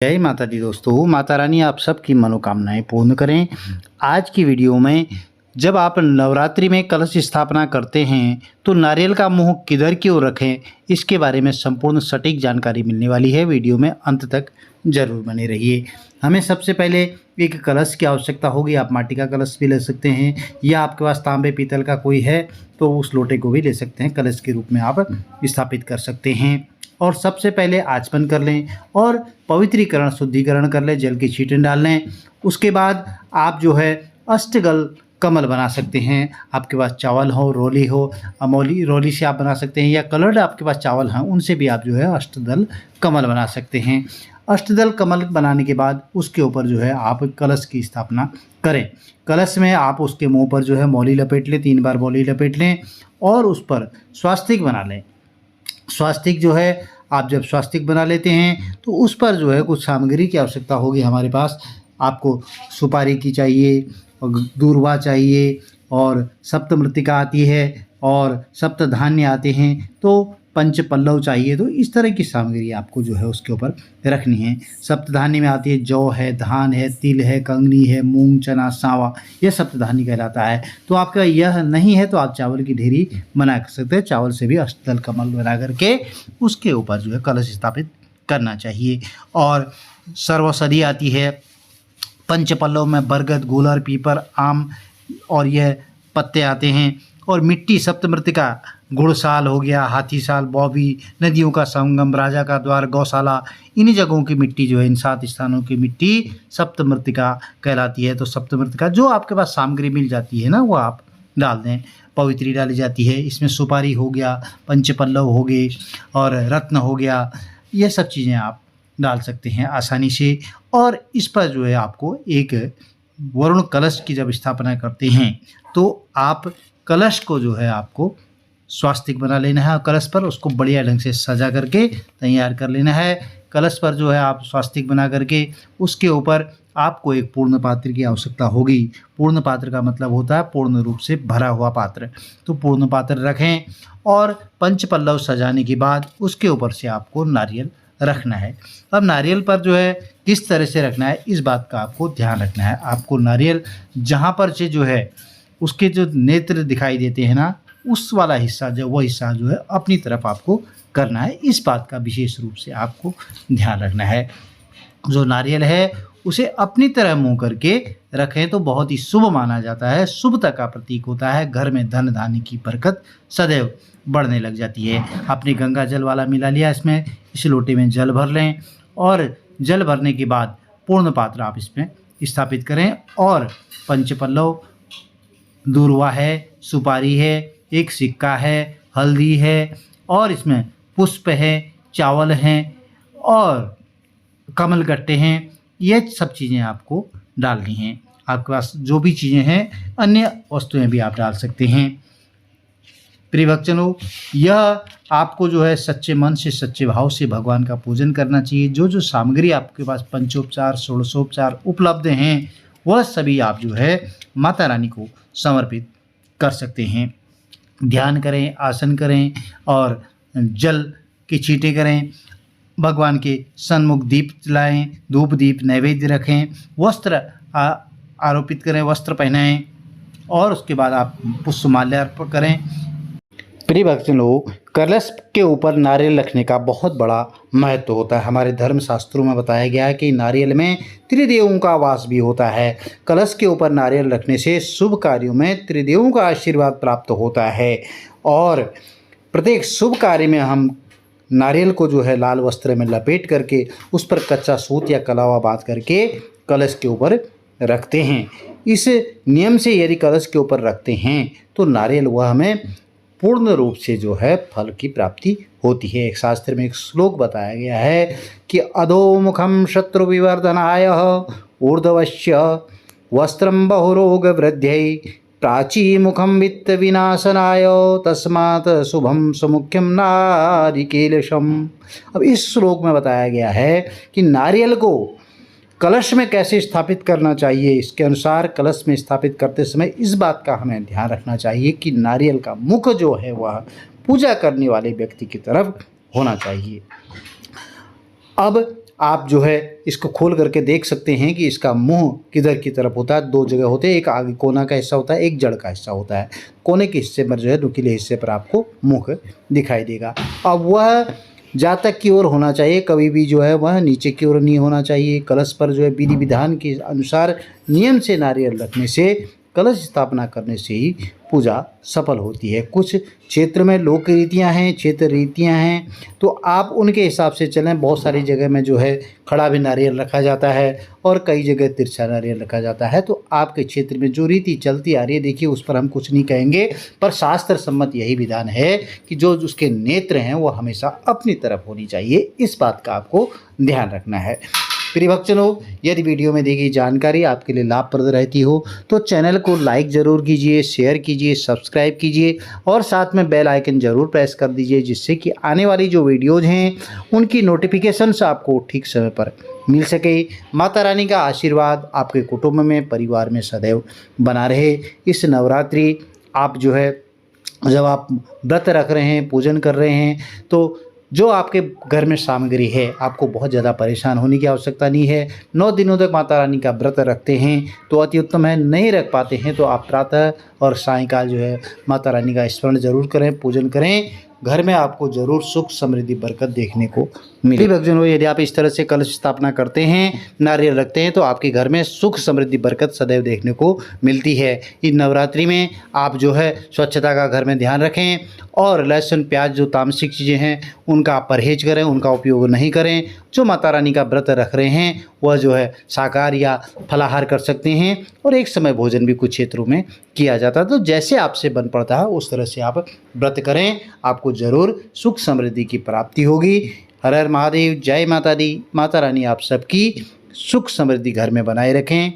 जय माता दी दोस्तों। माता रानी आप सबकी मनोकामनाएं पूर्ण करें। आज की वीडियो में जब आप नवरात्रि में कलश स्थापना करते हैं तो नारियल का मुंह किधर की ओर रखें, इसके बारे में संपूर्ण सटीक जानकारी मिलने वाली है। वीडियो में अंत तक जरूर बने रहिए। हमें सबसे पहले एक कलश की आवश्यकता होगी। आप माटी का कलश भी ले सकते हैं या आपके पास तांबे पीतल का कोई है तो उस लोटे को भी ले सकते हैं, कलश के रूप में आप स्थापित कर सकते हैं। और सबसे पहले आचमन कर लें और पवित्रीकरण शुद्धिकरण कर लें, जल की छींटे डाल लें। उसके बाद आप जो है अष्टदल कमल बना सकते हैं। आपके पास चावल हो, रोली हो, अमोली रोली से आप बना सकते हैं या कलर्ड आपके पास चावल हैं उनसे भी आप जो है अष्टदल कमल बना सकते हैं। अष्टदल कमल बनाने के बाद उसके ऊपर जो है आप कलश की स्थापना करें। कलश में आप उसके मुंह पर जो है मौली लपेट लें, 3 बार मौली लपेट लें और उस पर स्वास्तिक बना लें। स्वास्तिक जो है आप जब स्वास्तिक बना लेते हैं तो उस पर जो है कुछ सामग्री की आवश्यकता होगी हमारे पास। आपको सुपारी की चाहिए, दूर्वा चाहिए और सप्तमृत्तिका आती है और सप्तधान्य आते हैं, तो पंच पल्लव चाहिए। तो इस तरह की सामग्री आपको जो है उसके ऊपर रखनी है। सप्तधान्य में आती है जौ है, धान है, तिल है, कंगनी है, मूंग, चना, सांवा, यह सप्तधान्य कहलाता है। तो आपका यह नहीं है तो आप चावल की ढेरी बना सकते हैं। चावल से भी अष्टदल कमल बना करके उसके ऊपर जो है कलश स्थापित करना चाहिए। और सर्वसदी आती है। पंच पल्लव में बरगद, गूलर, पीपर, आम और यह पत्ते आते हैं। और मिट्टी सप्तमृत्तिका, गुड़साल हो गया, हाथीसाल, बौबी, नदियों का संगम, राजा का द्वार, गौशाला, इन्हीं जगहों की मिट्टी जो है, इन 7 स्थानों की मिट्टी सप्तमृत्तिका कहलाती है। तो सप्तमृत्तिका जो आपके पास सामग्री मिल जाती है ना वो आप डाल दें। पवित्री डाली जाती है, इसमें सुपारी हो गया, पंचपल्लव हो गए और रत्न हो गया, ये सब चीज़ें आप डाल सकते हैं आसानी से। और इस पर जो है आपको एक वरुण कलश की जब स्थापना करते हैं तो आप कलश को जो है आपको स्वास्तिक बना लेना है और कलश पर उसको बढ़िया ढंग से सजा करके तैयार कर लेना है। कलश पर जो है आप स्वास्तिक बना करके उसके ऊपर आपको एक पूर्ण पात्र की आवश्यकता होगी। पूर्ण पात्र का मतलब होता है पूर्ण रूप से भरा हुआ पात्र। तो पूर्ण पात्र रखें और पंच पल्लव सजाने के बाद उसके ऊपर से आपको नारियल रखना है। अब नारियल पर जो है किस तरह से रखना है इस बात का आपको ध्यान रखना है। आपको नारियल जहाँ पर से जो है उसके जो नेत्र दिखाई देते हैं ना, उस वाला हिस्सा जो वो हिस्सा जो है अपनी तरफ आपको करना है। इस बात का विशेष रूप से आपको ध्यान रखना है। जो नारियल है उसे अपनी तरह मुंह करके रखें तो बहुत ही शुभ माना जाता है, शुभता का प्रतीक होता है। घर में धन धान्य की बरकत सदैव बढ़ने लग जाती है। आपने गंगा जल वाला मिला लिया, इसमें इस लोटे में जल भर लें और जल भरने के बाद पूर्ण पात्र आप इसमें स्थापित करें। और पंचपल्लव, दूर्वा है, सुपारी है, एक सिक्का है, हल्दी है और इसमें पुष्प है, चावल हैं और कमल गट्टे हैं, ये सब चीज़ें आपको डालनी हैं। आपके पास जो भी चीज़ें हैं अन्य वस्तुएं भी आप डाल सकते हैं। प्रिय भक्तजनों, यह आपको जो है सच्चे मन से, सच्चे भाव से भगवान का पूजन करना चाहिए। जो जो सामग्री आपके पास पंचोपचार, षोडशोपचार उपलब्ध हैं वह सभी आप जो है माता रानी को समर्पित कर सकते हैं। ध्यान करें, आसन करें और जल की छींटे करें। भगवान के सन्मुख दीप जलाएं, धूप दीप नैवेद्य रखें, वस्त्र आरोपित करें, वस्त्र पहनाएं और उसके बाद आप पुष्पमाल्यार्पण करें। प्रिय भक्तजनों, कलश के ऊपर नारियल रखने का बहुत बड़ा महत्व होता है। हमारे धर्म शास्त्रों में बताया गया है कि नारियल में त्रिदेवों का वास भी होता है। कलश के ऊपर नारियल रखने से शुभ कार्यों में त्रिदेवों का आशीर्वाद प्राप्त होता है। और प्रत्येक शुभ कार्य में हम नारियल को जो है लाल वस्त्र में लपेट करके उस पर कच्चा सूत या कलावा बांध करके कलश के ऊपर रखते हैं। इस नियम से यदि कलश के ऊपर रखते हैं तो नारियल वह हमें पूर्ण रूप से जो है फल की प्राप्ति होती है। एक शास्त्र में एक श्लोक बताया गया है कि अधोमुखम शत्रु विवर्धनाय ऊर्ध्वस्य वस्त्रम बहुरोग वृद्ध्यै प्राची मुखम वित्त विनाशनाय तस्मात् शुभम सुमुख्यम नारिकेलशम। अब इस श्लोक में बताया गया है कि नारियल को कलश में कैसे स्थापित करना चाहिए। इसके अनुसार कलश में स्थापित करते समय इस बात का हमें ध्यान रखना चाहिए कि नारियल का मुख जो है वह पूजा करने वाले व्यक्ति की तरफ होना चाहिए। अब आप जो है इसको खोल करके देख सकते हैं कि इसका मुंह किधर की तरफ होता है। दो जगह होते हैं, एक आगे कोना का हिस्सा होता है, एक जड़ का हिस्सा होता है। कोने के हिस्से पर जो है नुकीले हिस्से पर आपको मुख दिखाई देगा। अब वह जातक की ओर होना चाहिए, कभी भी जो है वह नीचे की ओर नहीं होना चाहिए। कलश पर जो है विधि विधान के अनुसार नियम से नारियल रखने से, कलश स्थापना करने से ही पूजा सफल होती है। कुछ क्षेत्र में लोक रीतियाँ हैं, क्षेत्र रीतियाँ हैं, तो आप उनके हिसाब से चलें। बहुत सारी जगह में जो है खड़ा भी नारियल रखा जाता है और कई जगह तिरछा नारियल रखा जाता है। तो आपके क्षेत्र में जो रीति चलती आ रही है, देखिए उस पर हम कुछ नहीं कहेंगे, पर शास्त्र सम्मत यही विधान है कि जो उसके नेत्र हैं वो हमेशा अपनी तरफ होनी चाहिए। इस बात का आपको ध्यान रखना है। प्रिय भक्तजनों, यदि वीडियो में दी गई जानकारी आपके लिए लाभप्रद रहती हो तो चैनल को लाइक ज़रूर कीजिए, शेयर कीजिए, सब्सक्राइब कीजिए और साथ में बेल आइकन ज़रूर प्रेस कर दीजिए, जिससे कि आने वाली जो वीडियोज़ हैं उनकी नोटिफिकेशंस आपको ठीक समय पर मिल सके। माता रानी का आशीर्वाद आपके कुटुंब में, परिवार में सदैव बना रहे। इस नवरात्रि आप जो है जब आप व्रत रख रहे हैं, पूजन कर रहे हैं, तो जो आपके घर में सामग्री है आपको बहुत ज़्यादा परेशान होने की आवश्यकता नहीं है। 9 दिनों तक माता रानी का व्रत रखते हैं तो अति उत्तम है। नहीं रख पाते हैं तो आप प्रातः और सायंकाल जो है माता रानी का स्मरण ज़रूर करें, पूजन करें। घर में आपको ज़रूर सुख समृद्धि बरकत देखने को मिले। भक्तजनों, यदि आप इस तरह से कलश स्थापना करते हैं, नारियल रखते हैं, तो आपके घर में सुख समृद्धि बरकत सदैव देखने को मिलती है। इस नवरात्रि में आप जो है स्वच्छता का घर में ध्यान रखें और लहसुन प्याज जो तामसिक चीज़ें हैं उनका आप परहेज करें, उनका उपयोग नहीं करें। जो माता रानी का व्रत रख रहे हैं वह जो है शाकाहार या फलाहार कर सकते हैं और एक समय भोजन भी कुछ क्षेत्रों में किया जाता है। तो जैसे आपसे बन पड़ता है उस तरह से आप व्रत करें, आपको ज़रूर सुख समृद्धि की प्राप्ति होगी। हर हर महादेव, जय माता दी। माता रानी आप सबकी सुख समृद्धि घर में बनाए रखें।